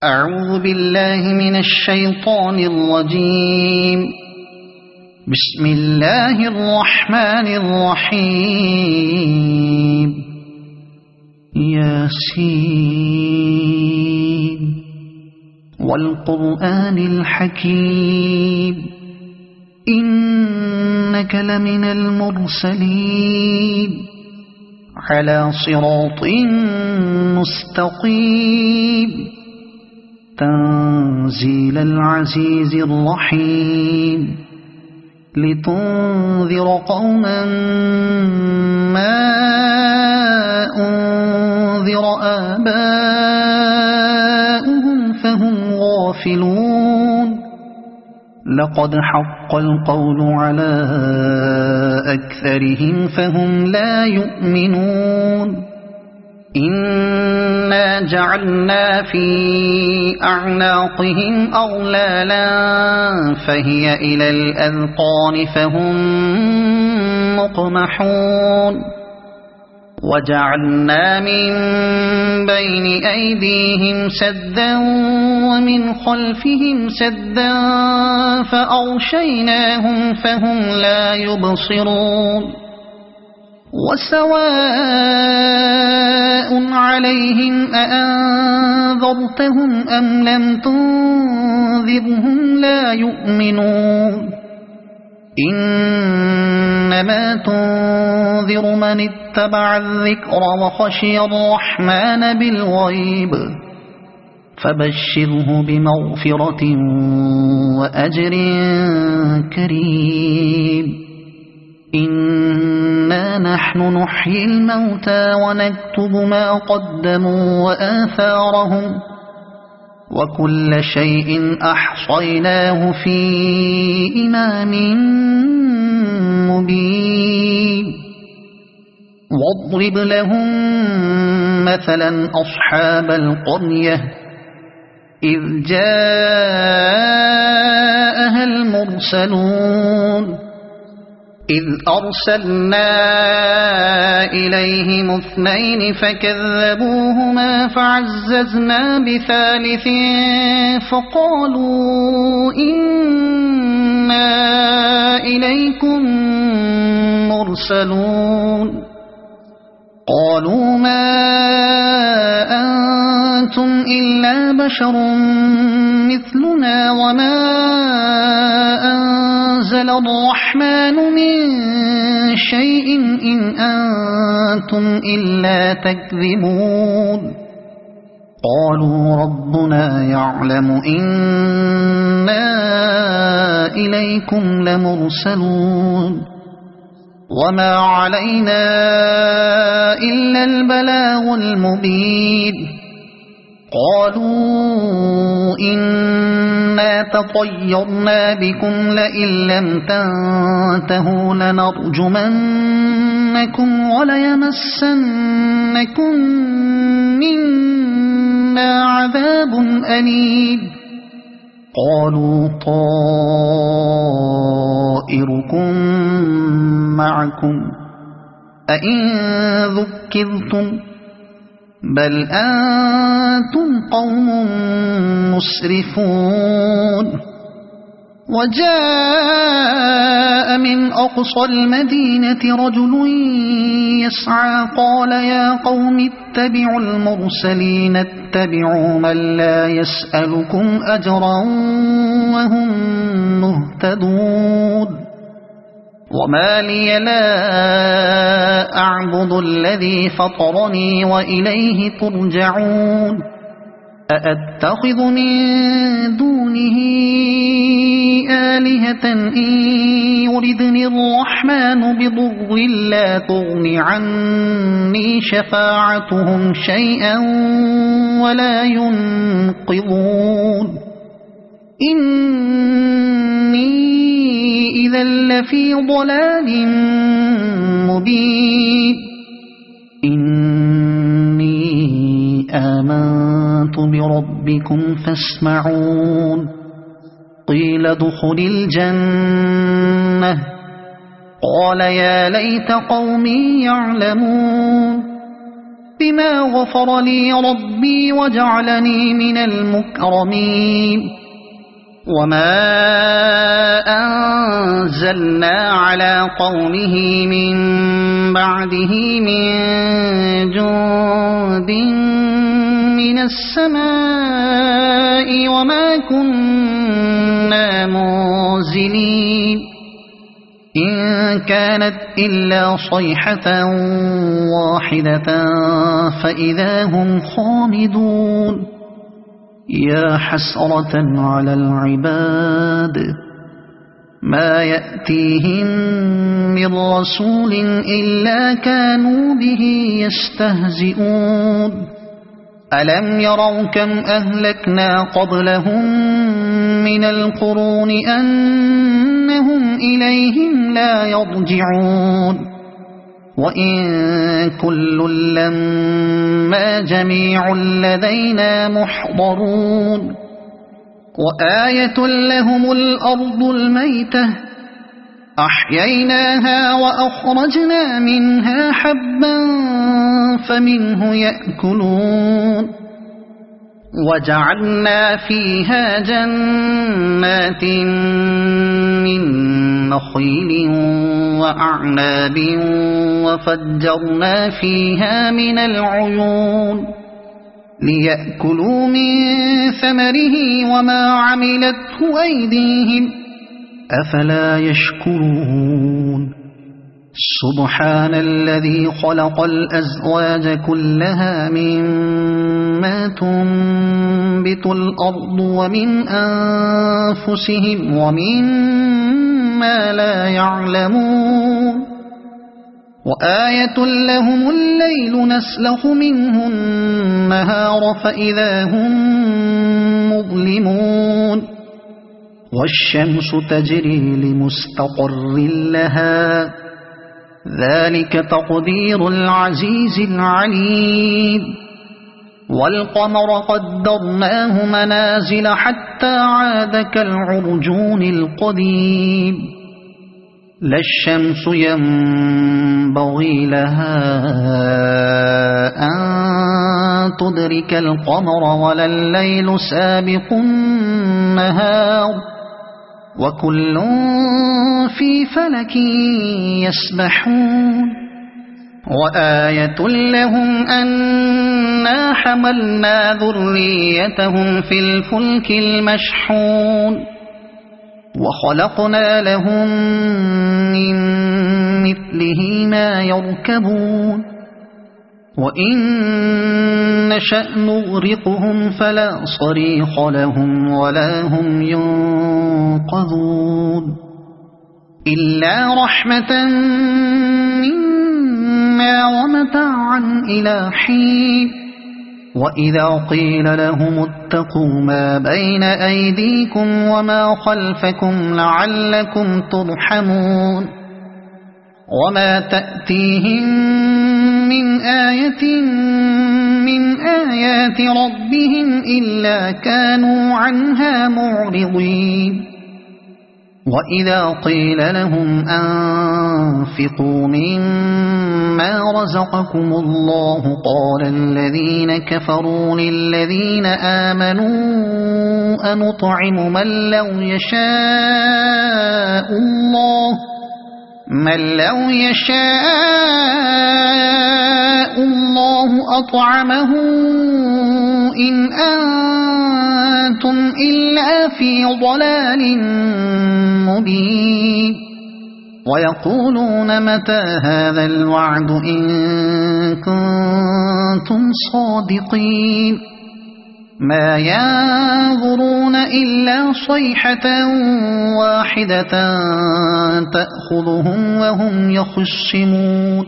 أعوذ بالله من الشيطان الرجيم. بسم الله الرحمن الرحيم. ياسين والقرآن الحكيم إنك لمن المرسلين على صراط مستقيم تنزيل العزيز الرحيم لتنذر قوما ما أنذر آباؤهم فهم غافلون. لقد حق القول على أكثرهم فهم لا يؤمنون. إنا جعلنا في أعناقهم أغلالا فهي إلى الأذقان فهم مقمحون. وجعلنا من بين أيديهم سدا ومن خلفهم سدا فأغشيناهم فهم لا يبصرون. وسواء عليهم أأنذرتهم أم لم تنذرهم لا يؤمنون. إنما تنذر من اتبع الذكر وخشي الرحمن بالغيب فبشره بمغفرة وأجر كريم. إنا نحن نحيي الموتى ونكتب ما قدموا وآثارهم وكل شيء أحصيناه في إمام مبين. واضرب لهم مثلا أصحاب القرية إذ جاءها المرسلون إذ أرسلنا إليهم اثنين فكذبوهما فعززنا بثالث فقالوا إنا إليكم مرسلون. قالوا ما أنتم إلا بشر مثلنا وما أنزل الرحمن من شيء إن أنتم إلا تكذبون. قالوا ربنا يعلم إنا إليكم لمرسلون وما علينا إلا البلاغ المبين. قالوا إنا تطيرنا بكم لئن لم تنتهوا لنرجمنكم وليمسنكم منا عذاب أليم. قالوا طائركم معكم أئن ذكرتم بل أنتم قوم مسرفون. وجاء من أقصى المدينة رجل يسعى قال يا قوم اتبعوا المرسلين اتبعوا من لا يسألكم أجرا وهم مهتدون. وما لي لا أعبد الذي فطرني وإليه ترجعون. أأتخذ من دونه آلهة إن يردني الرحمن بضر لا تغن عني شفاعتهم شيئا ولا ينقذون. إني إذا لفي ضلال مبين. إني آمنت بربكم فاسمعون. قيل ادخل الجنة قال يا ليت قومي يعلمون بما غفر لي ربي وجعلني من المكرمين وما أنزلنا على قومه من بعده من جند من السماء وما كنا منزلين إن كانت إلا صيحة واحدة فإذا هم خامدون يا حسرة على العباد ما يأتيهم من رسول إلا كانوا به يستهزئون ألم يروا كم أهلكنا قبلهم من القرون أنهم إليهم لا يرجعون وإن كل لما جميع لدينا محضرون وآية لهم الأرض الميتة أحييناها وأخرجنا منها حبا فمنه يأكلون وجعلنا فيها جنات من نخيل وأعناب وفجرنا فيها من العيون ليأكلوا من ثمره وما عملته أيديهم أفلا يشكرون سبحان الذي خلق الأزواج كلها مما تنبت الأرض ومن أنفسهم ومما لا يعلمون وآية لهم الليل نسلخ منه النهار فإذا هم مظلمون والشمس تجري لمستقر لها ذلك تقدير العزيز العليم والقمر قدرناه منازل حتى عاد كالعرجون القديم لا الشمس ينبغي لها أن تدرك القمر ولا الليل سابق النهار وكل في فلك يسبحون وآية لهم أنا حملنا ذريتهم في الفلك المشحون وخلقنا لهم من مثله ما يركبون وإن نشأ نغرقهم فلا صريخ لهم ولا هم ينقذون إلا رحمة منا ومتاعا إلى حين وإذا قيل لهم اتقوا ما بين أيديكم وما خلفكم لعلكم ترحمون وما تأتيهم من آية من آيات ربهم إلا كانوا عنها معرضين وإذا قيل لهم أنفقوا مما رزقكم الله قال الذين كفروا للذين آمنوا أنطعم من لو يشاء الله أطعمه إن أنتم إلا في ضلال مبين ويقولون متى هذا الوعد إن كنتم صادقين ما ينظرون إلا صيحة واحدة تأخذهم وهم يخصمون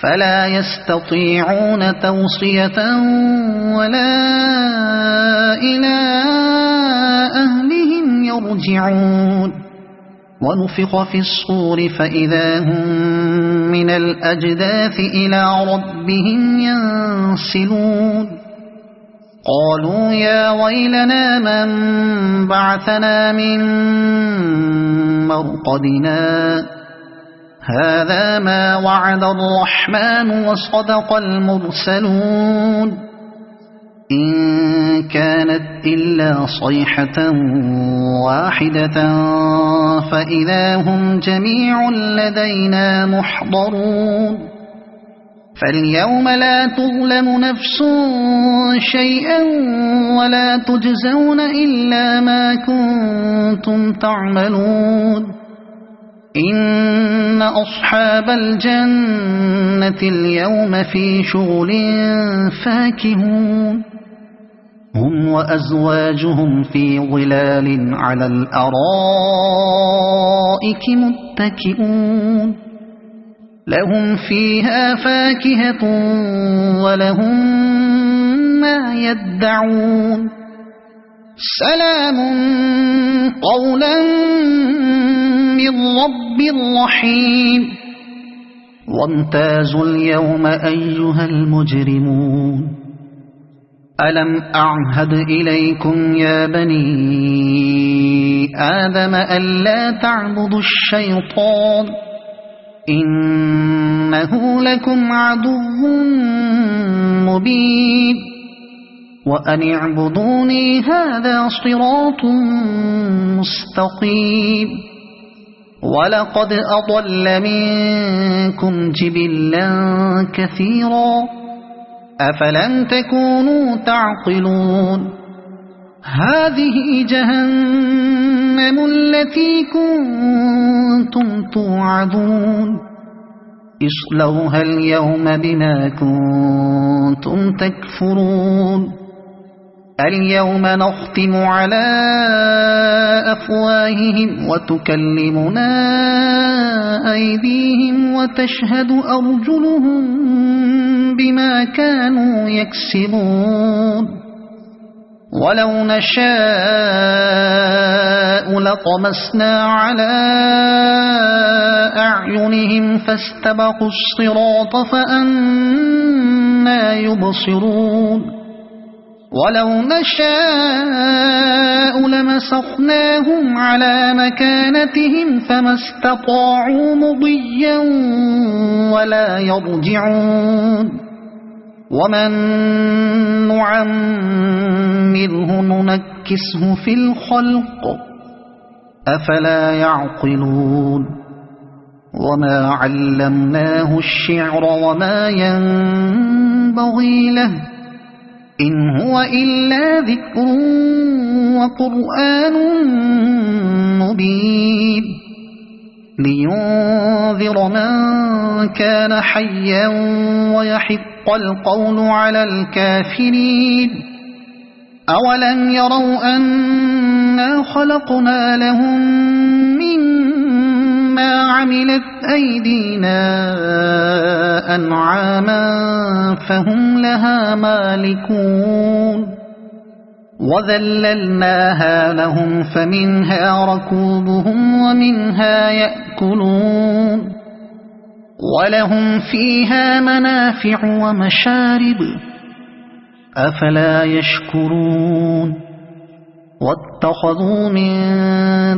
فلا يستطيعون توصية ولا إلى أهلهم يرجعون ونفخ في الصور فإذا هم من الأجداث إلى ربهم ينسلون قالوا يا ويلنا من بعثنا من مرقدنا هذا ما وعد الرحمن وصدق المرسلون إن كانت إلا صيحة واحدة فإذا هم جميع لدينا محضرون فاليوم لا تظلم نفس شيئا ولا تجزون إلا ما كنتم تعملون إن أصحاب الجنة اليوم في شغل فاكهون هم وأزواجهم في ظلال على الأرائك متكئون لهم فيها فاكهة ولهم ما يدعون سلام قولا من رب رحيم وامتازوا اليوم أيها المجرمون ألم أعهد إليكم يا بني آدم ألا تعبدوا الشيطان إنه لكم عدو مبين وأن اعبدوني هذا صراط مستقيم ولقد أضل منكم جبلا كثيرا أفلم تكونوا تعقلون هذه جهنم التي كنتم توعدون اصلوها اليوم بما كنتم تكفرون اليوم نختم على أفواههم وتكلمنا أيديهم وتشهد أرجلهم بما كانوا يكسبون ولو نشاء لطمسنا على أعينهم فاستبقوا الصراط فأنى يبصرون ولو نشاء لمسخناهم على مكانتهم فما استطاعوا مضيا ولا يرجعون ومن نعمره ننكسه في الخلق أفلا يعقلون وما علمناه الشعر وما ينبغي له إن هو إلا ذكر وقرآن مبين لينذر من كان حيا ويحق القول على الكافرين أولم يروا أنا خلقنا لهم مما عملت أيدينا أنعاما فهم لها مالكون وذللناها لهم فمنها ركوبهم ومنها يأكلون ولهم فيها منافع ومشارب أفلا يشكرون واتخذوا من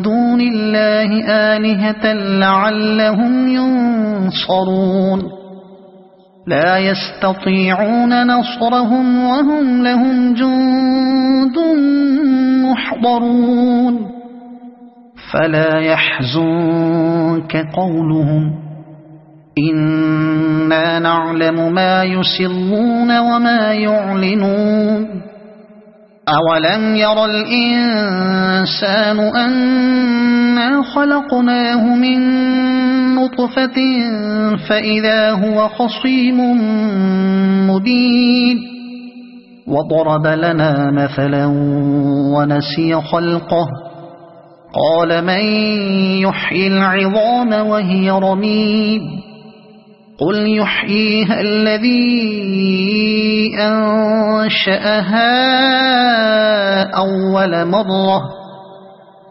دون الله آلهة لعلهم ينصرون لا يستطيعون نصرهم وهم لهم جند محضرون فلا يحزنك قولهم إنا نعلم ما يسرون وما يعلنون أولم ير الإنسان أنا خلقناه من نطفة فإذا هو خصيم مبين وضرب لنا مثلا ونسي خلقه قال من يحيي العظام وهي رميم قل يحييها الذي أنشأها أول مرة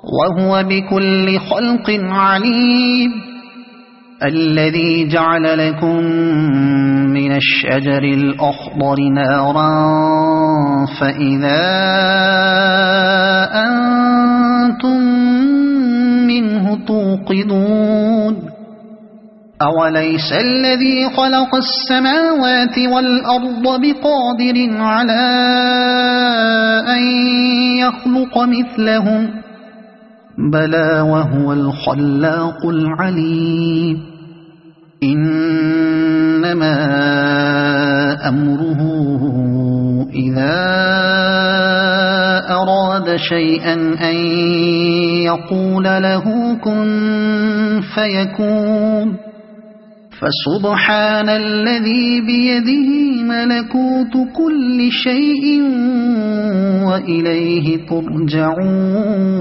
وهو بكل خلق عليم الذي جعل لكم من الشجر الأخضر نارا فإذا أنتم منه توقدون أوليس الذي خلق السماوات والأرض بقادر على أن يخلق مثلهم بلى وهو الخلاق العليم إنما أمره إذا أراد شيئا أن يقول له كن فيكون فسبحان الذي بيده ملكوت كل شيء وإليه ترجعون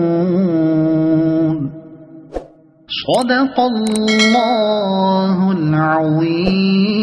صدق الله العظيم.